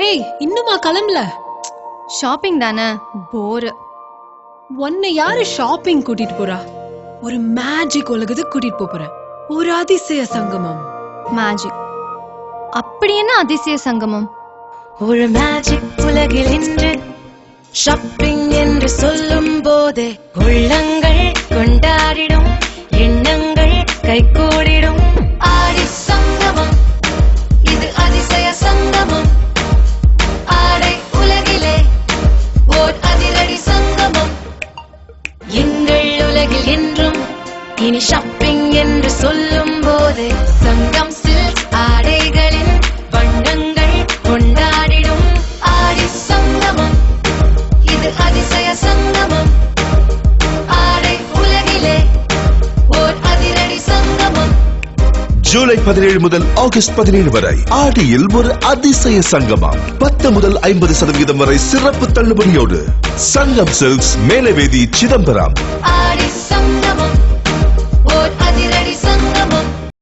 ஏய் இன்னுமா கிளம்பல? ஷாப்பிங் தானே, போர். உன்னை யாரு ஷாப்பிங் கூட்டிட்டு போறா? ஒரு மேஜிக் உலகத்துக்கு கூட்டிட்டு போறேன். ஒரு அதிசய சங்கமம். மேஜிக்? அப்படி என்ன அதிசய சங்கமம்? ஒரு மேஜிக் உலகில் இன்று ஷாப்பிங் என்று சொல்லும் போதே உள்ளங்கள் கொண்டாடிடும், எண்ணங்கள் கைகூடிடும். ஆடி சங்கமம், இது அதிசய சங்கமம். ஆடை உலகிலே ஓர் அதிரடி சங்கமம். எங்கள் உலகில் என்றும் இனி ஷாப்பிங் என்று சொல்லும் போதே சங்கம் சில்க்ஸ் ஆடைகளின் வண்ணங்கள் கொண்டாடிடும். ஆடி சங்கமம், இது அதிசய சங்கமம். ஆடை உலகிலே ஓர் அதிரடி சங்கமம். ஜூலை 17 முதல் ஆகஸ்ட் 17 வரை ஆடியில் ஒரு அதிசய சங்கமம். 10 முதல் 50% வரை சிறப்பு தள்ளுபடியோடு சங்கம் சில்க்ஸ், மேலவேதி, சிதம்பரம். ஆடி சங்கமம்.